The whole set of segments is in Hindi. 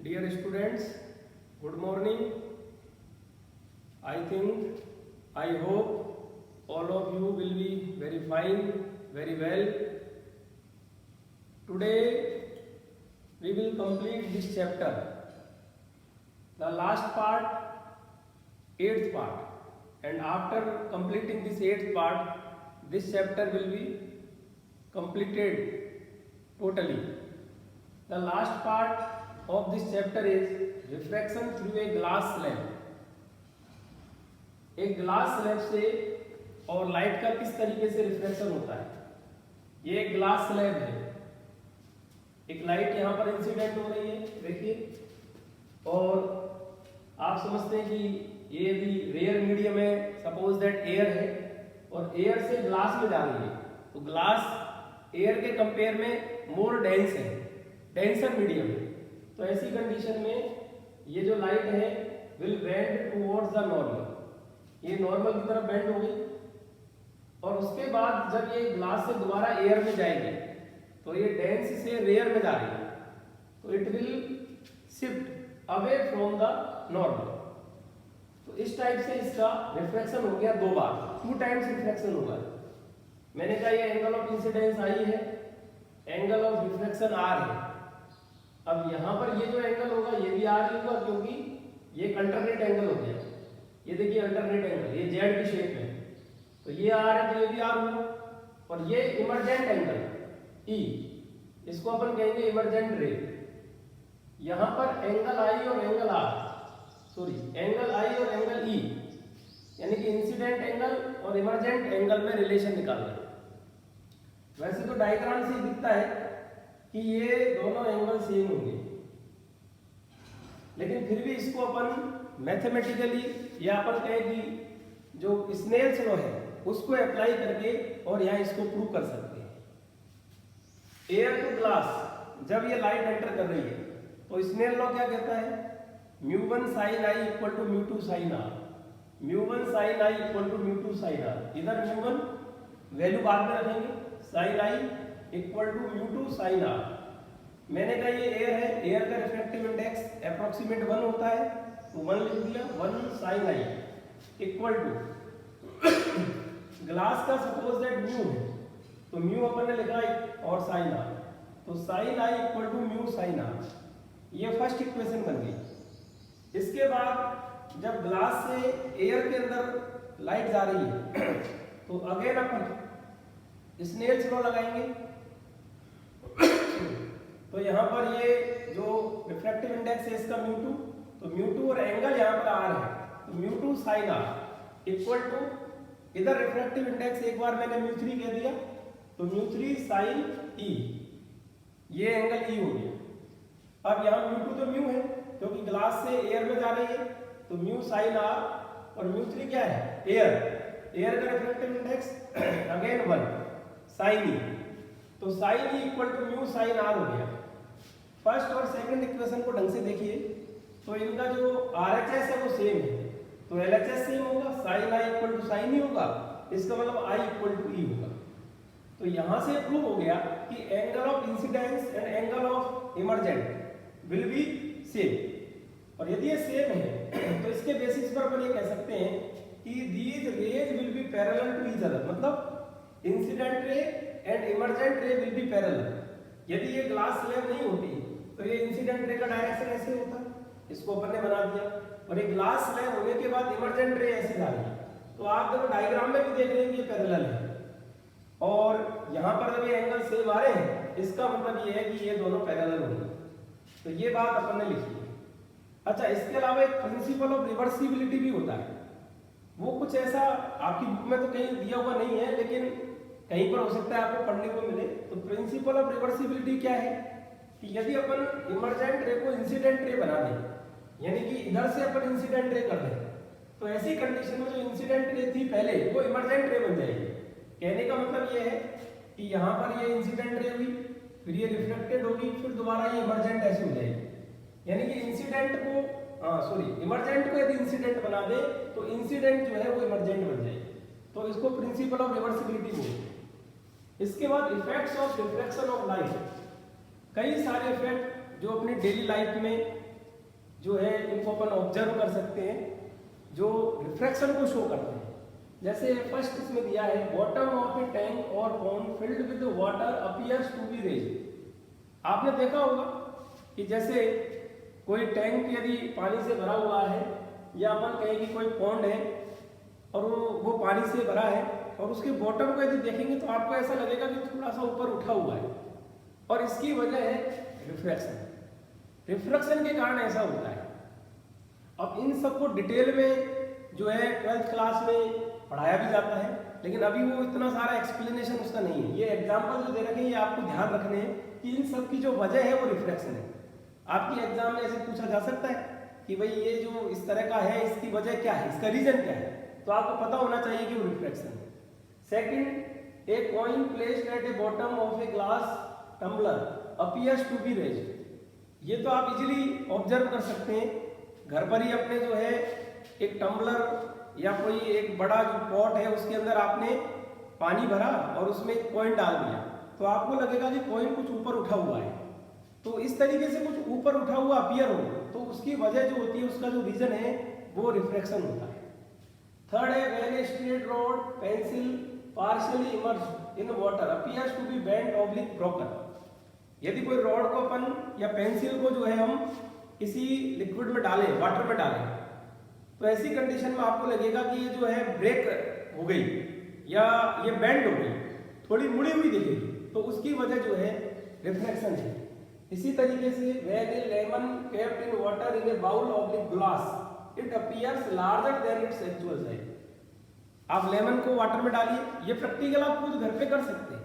Dear students, good morning. I hope all of you will be very fine, very well. Today we will complete this chapter. The last part, 8th part. And after completing this 8th part, this chapter will be completed totally. The last part of this chapter is refraction through a glass slab. एक ग्लास स्लैब से और लाइट का किस तरीके से रिफ्लेक्शन होता है। ये एक ग्लास स्लैब है, एक लाइट यहाँ पर इंसिडेंट हो रही है, देखिए, और आप समझते हैं कि ये भी रेयर मीडियम है, सपोज दैट एयर है और एयर से ग्लास में जा रही है, तो ग्लास एयर के कंपेयर में मोर डेंस है, डेंसर मीडियम है। तो ऐसी कंडीशन में ये जो लाइट है will bend towards the normal, ये नॉर्मल की तरफ बेंड हो गई और उसके बाद जब ये ग्लास से दोबारा एयर में जाएगी तो ये डेंस से रेयर में जा रही है, तो it will shift away from the normal. तो इस टाइप से इसका रिफ्लेक्शन हो गया दो बार, 2 टाइम्स रिफ्लेक्शन होगा। मैंने कहा ये एंगल ऑफ इंसिडेंस आई है, एंगल ऑफ रिफ्लेक्शन आर है। अब यहाँ पर ये जो एंगल होगा ये भी आर ही होगा, क्योंकि ये अल्टरनेट एंगल हो गया। ये देखिए अल्टरनेट एंगल, ये जेड की शेप में, तो ये आर है तो ये भी आर होगा। और ये इमर्जेंट एंगल ई, इसको अपन कहेंगे इमर्जेंट रे। यहाँ पर एंगल आई और एंगल आर, एंगल आई और एंगल ई, यानी कि इंसिडेंट एंगल और इमर्जेंट एंगल में रिलेशन निकालना है। वैसे तो डायग्राम से दिखता है कि ये दोनों एंगल सेम होंगे, लेकिन फिर भी इसको अपन मैथमेटिकली या अपन कहें कि जो स्नेल्स लॉ है उसको अप्लाई करके और यहाँ इसको प्रूव कर सकते हैं। एयर टू ग्लास, जब ये लाइट एंटर कर रही है तो स्नेल लॉ क्या कहता है, μ1 sin I equal to μ2 sin R, μ1 sin I equal to μ2 sin R। इधर μ1 वैल्यू बाद में रखेंगे, sin I equal to μ2 sin R। मैंने कहा ये एयर है, एयर का रिफ्रैक्टिव इंडेक्स अप्रोक्सीमेट 1 होता है, तो 1 लिख दिया, 1 sin I equal to glass का सपोज दैट म्यू है, तो म्यू अपन ने लिखा और sin R, तो sin I equal to mu sin R। ये फर्स्ट इक्वेशन बन गई। इसके बाद जब ग्लास से एयर के अंदर लाइट जा रही है तो अगेन अपन स्नेल्स लॉ लगाएंगे। तो यहाँ पर ये जो रिफ्रैक्टिव इंडेक्स है इसका μ2, तो μ2 और एंगल यहाँ पर r है, तो μ2 sin R इक्वल टू, इधर रिफ्रैक्टिव इंडेक्स एक बार मैंने μ3 कह दिया, तो μ3 sin E, ये एंगल E हो गया। अब यहाँ μ2 तो म्यू है क्योंकि ग्लास से एयर में जा रही है, तो म्यू sin R, और μ3 क्या है, एयर का refractive index again 1 sin E, तो sin E equal to mu sin R हो गया। फर्स्ट और सेकंड इक्वेशन को ढंग से देखिए, तो इनका जो RHS है वो सेम है, तो LHS सेम होगा, sin I equal to sin E होगा, इसका मतलब I इक्वल टू E होगा। तो यहाँ से प्रूव हो गया कि angle of incidence and angle of emergent will be same. और यदि ये सेम है तो इसके बेसिस पर अपन ये कह सकते हैं कि these rays will be parallel to each other, मतलब incident ray and emergent ray will be parallel. यदि ये ग्लास स्लैब नहीं होती तो ये इंसिडेंट रे का डायरेक्शन ऐसे होता, इसको अपन ने बना दिया, और एक ग्लास स्लैब होने के बाद इमर्जेंट रे ऐसे जा रही है, तो आप देखो डायग्राम में भी देख रहे हैं कि ये पैरेलल है, और यहाँ पर जब ये एंगल सेम आ रहे हैं इसका मतलब ये है कि ये दोनों पैरेलल होंगे। तो ये बात अपन ने लिखी है। अच्छा, इसके अलावा एक प्रिंसिपल ऑफ रिवर्सिबिलिटी भी होता है, वो कुछ ऐसा आपकी बुक में तो कहीं दिया हुआ नहीं है, लेकिन कहीं पर हो सकता है आपको पढ़ने को मिले। तो प्रिंसिपल ऑफ रिवर्सिबिलिटी क्या है कि यदि अपन इमर्जेंट रे को इंसिडेंट रे बना दें, यानी कि इधर से अपन इंसिडेंट रे कर दें, तो ऐसी कंडीशन में जो इंसिडेंट रे थी पहले वो इमर्जेंट रे बन जाएगी। कहने का मतलब ये है कि यहाँ पर ये इंसिडेंट रे हुई, फिर ये रिफ्लेक्टेड होगी, फिर दोबारा ये इमर्जेंट ऐसे हो जाएगी। यानी कि इंसिडेंट को इमर्जेंट को यदि इंसिडेंट बना दे तो इंसिडेंट जो है वो इमर्जेंट बन जाएगी। तो इसको प्रिंसिपल ऑफ रिवर्सिबिलिटी बोलते हैं। इसके बाद effects of reflection of light, कई सारे इफेक्ट जो अपनी डेली लाइफ में जो है इनको अपन ऑब्जर्व कर सकते हैं, जो रिफ्रैक्शन को शो करते हैं। जैसे फर्स्ट इसमें दिया है बॉटम ऑफ ए टैंक और pond filled with water appears to be raise. आपने देखा होगा कि जैसे कोई टैंक यदि पानी से भरा हुआ है, या अपन कहें कि कोई पॉन्ड है और वो पानी से भरा है, और उसके बॉटम को यदि देखेंगे तो आपको ऐसा लगेगा कि थोड़ा सा ऊपर उठा हुआ है, और इसकी वजह है रिफ्रैक्शन। रिफ्रैक्शन के कारण ऐसा होता है। अब इन सबको डिटेल में जो है 12th क्लास में पढ़ाया भी जाता है, लेकिन अभी वो इतना सारा एक्सप्लेनेशन उसका नहीं है। ये एग्जाम्पल जो दे रखे हैं ये आपको ध्यान रखने हैं कि इन सब की जो वजह है वो रिफ्रैक्शन है। आपकी एग्जाम में ऐसे पूछा जा सकता है कि भाई ये जो इस तरह का है इसकी वजह क्या है, इसका रीजन क्या है, तो आपको पता होना चाहिए कि वो रिफ्रैक्शन है। Second, a coin placed at a bottom of a glass tumbler appears to be raised. ये तो आप इजीली ऑब्जर्व कर सकते हैं, घर पर ही अपने जो है एक टम्बलर या कोई एक बड़ा जो पॉट है उसके अंदर आपने पानी भरा और उसमें एक कॉइन डाल दिया, तो आपको लगेगा कि कॉइन कुछ ऊपर उठा हुआ है। तो इस तरीके से कुछ ऊपर उठा हुआ अपीयर हो, तो उसकी वजह जो होती है, उसका जो रीजन है वो रिफ्रैक्शन होता है। थर्ड है when a straight rod pencil partially emerged in water appears to be bent oblique broken. यदि कोई रॉड को अपन या पेंसिल को जो है हम किसी लिक्विड में डालें, वाटर में डालें, तो ऐसी कंडीशन में आपको लगेगा कि ये जो है ब्रेक हो गई या ये बेंड हो गई, थोड़ी मुड़ी हुई दिखेगी, तो उसकी वजह जो है रिफ्रैक्शन है। इसी तरीके से when a lemon kept in water in a bowl oblique glass it appears larger than its actual size. आप लेमन को वाटर में डालिए, ये प्रैक्टिकल आप खुद घर पे कर सकते हैं,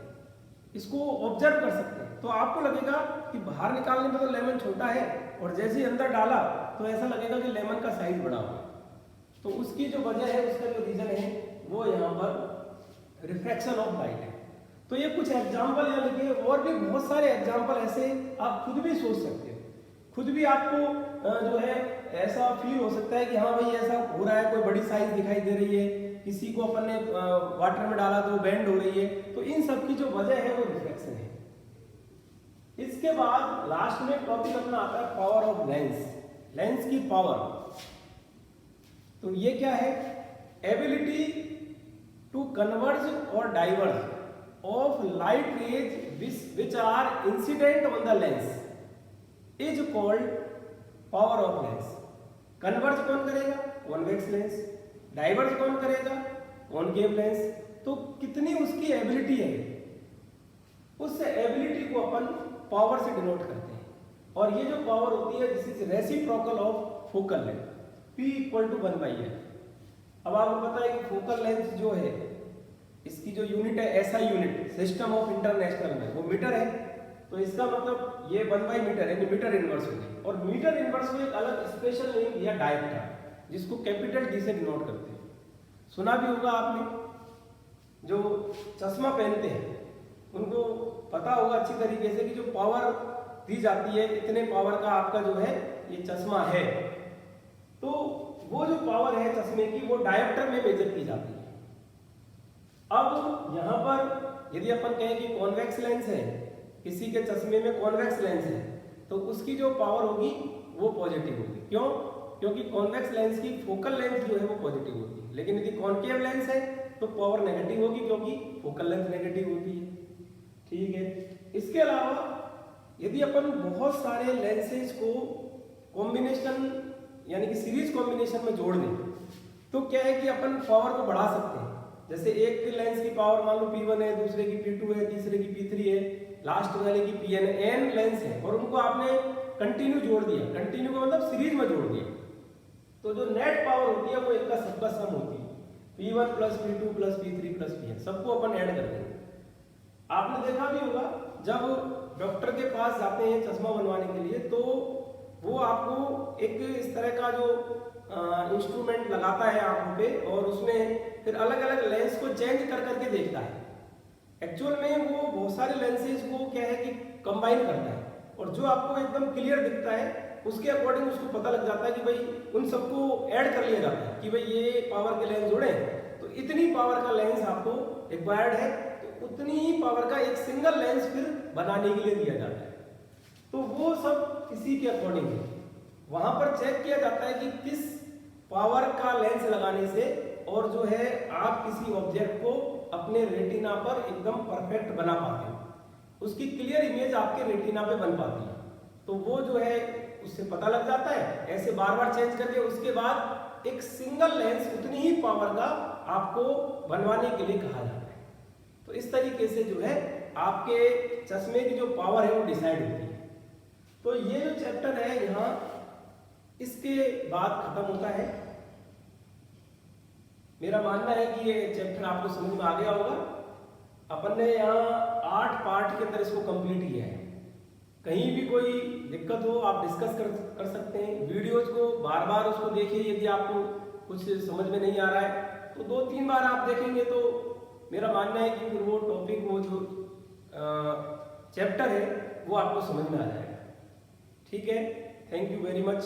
इसको ऑब्जर्व कर सकते हैं, तो आपको लगेगा कि बाहर निकालने में तो लेमन छोटा है, और जैसे ही अंदर डाला तो ऐसा लगेगा कि लेमन का साइज बड़ा हुआ। तो उसकी जो वजह है, उसका जो रीजन है वो यहाँ पर रिफ्रैक्शन ऑफ लाइट है। तो ये कुछ एग्जाम्पल यहाँ लिखे, और भी बहुत सारे एग्जाम्पल ऐसे आप खुद भी सोच सकते हो। खुद भी आपको जो है ऐसा फील हो सकता है कि हाँ भाई ऐसा हो रहा है, कोई बड़ी साइज दिखाई दे रही है, किसी को अपन ने वाटर में डाला तो बेंड हो रही है, तो इन सब की जो वजह है वो रिफ्रैक्शन है। इसके बाद लास्ट में टॉपिक अपना आता है पावर ऑफ लेंस, लेंस की पावर। तो ये क्या है? एबिलिटी टू कन्वर्ज और diverge of light rays which are incident on the lens is called power of lens. Converge कौन करेगा? Convex lens. डाइवर्ज कौन करेगा? Concave lens. तो कितनी उसकी एबिलिटी है, उस एबिलिटी को अपन पावर से डिनोट करते हैं, और ये जो पावर होती है this is reciprocal of focal length, P equal to 1/L। अब आपको पता है कि फोकल लेंथ जो है इसकी जो यूनिट है SI unit, system of international में, वो मीटर है। तो इसका मतलब ये 1/मीटर है, मीटर इनवर्स हो गई। और मीटर इनवर्स को एक अलग स्पेशल नेम दिया डायप्टर, जिसको कैपिटल D से डिनोट करते हैं। सुना भी होगा आपने, जो चश्मा पहनते हैं उनको पता होगा अच्छी तरीके से कि जो पावर दी जाती है, इतने पावर का आपका जो है ये चश्मा है, तो वो जो पावर है चश्मे की वो डायप्टर में मेजर की जाती है। अब यहाँ पर यदि अपन कहें कि कॉन्वेक्स लेंस है, किसी के चश्मे में कॉन्वेक्स लेंस है, तो उसकी जो पावर होगी वो पॉजिटिव होगी। क्यों? क्योंकि कॉन्वेक्स लेंस की फोकल लेंथ जो है वो पॉजिटिव होती है, लेकिन यदि कॉनकेव लेंस है तो पावर नेगेटिव होगी, क्योंकि फोकल लेंथ नेगेटिव होती है। ठीक है। इसके अलावा यदि अपन बहुत सारे लेंसेज को कॉम्बिनेशन यानी कि सीरीज कॉम्बिनेशन में जोड़ दें, तो क्या है कि अपन पावर को बढ़ा सकते हैं। जैसे एक लेंस की पावर मान लो P1 है, दूसरे की P2 है, तीसरे की P3 है, लास्ट वाले की Pn है, n लेंस है, और उनको आपने कंटिन्यू जोड़ दिया। कंटिन्यू का मतलब सीरीज में जोड़ दिया, तो जो नेट पावर होती है वो इनका सबका सम होती है, P1 plus P2 plus P3 plus Pn, सबको अपन ऐड कर देंगे। आपने देखा भी होगा जब डॉक्टर के पास जाते हैं चश्मा बनवाने के लिए, तो वो आपको एक इस तरह का जो इंस्ट्रूमेंट लगाता है आंखों पे, और उसमें फिर अलग अलग लेंस को चेंज कर करके देखता है। एक्चुअल में वो बहुत सारे लेंसेज को क्या है कि कंबाइन करता है, और जो आपको एकदम क्लियर दिखता है उसके अकॉर्डिंग उसको पता लग जाता है कि भाई उन सबको ऐड कर लिया जाता है कि भाई ये पावर के लेंस जोड़े तो इतनी पावर का लेंस आपको रिक्वायर्ड है, तो उतनी ही पावर का एक सिंगल लेंस फिर बनाने के लिए दिया जाता है। तो वो सब इसी के अकॉर्डिंग है। वहां पर चेक किया जाता है कि किस पावर का लेंस लगाने से और जो है आप किसी ऑब्जेक्ट को अपने रेटिना पर एकदम परफेक्ट बना पाते हो, उसकी क्लियर इमेज आपके रेटिना पे बन पाती है। तो वो जो है उससे पता लग जाता है। ऐसे बार बार चेंज करके उसके बाद एक सिंगल लेंस उतनी ही पावर का आपको बनवाने के लिए कहा जाता है। तो इस तरीके से जो है आपके चश्मे की जो पावर है वो डिसाइड होती है। तो ये जो चैप्टर है यहाँ इसके बाद खत्म होता है। मेरा मानना है कि ये चैप्टर आपको समझ में आ गया होगा। अपन ने यहाँ 8 पार्ट के अंदर इसको कंप्लीट किया है। कहीं भी कोई दिक्कत हो आप डिस्कस कर सकते हैं। वीडियोज को बार बार उसको देखिए, यदि आपको कुछ समझ में नहीं आ रहा है तो 2-3 बार आप देखेंगे तो मेरा मानना है कि फिर वो टॉपिक, वो जो चैप्टर है वो आपको समझ में आ जाएगा। ठीक है, थैंक यू वेरी मच।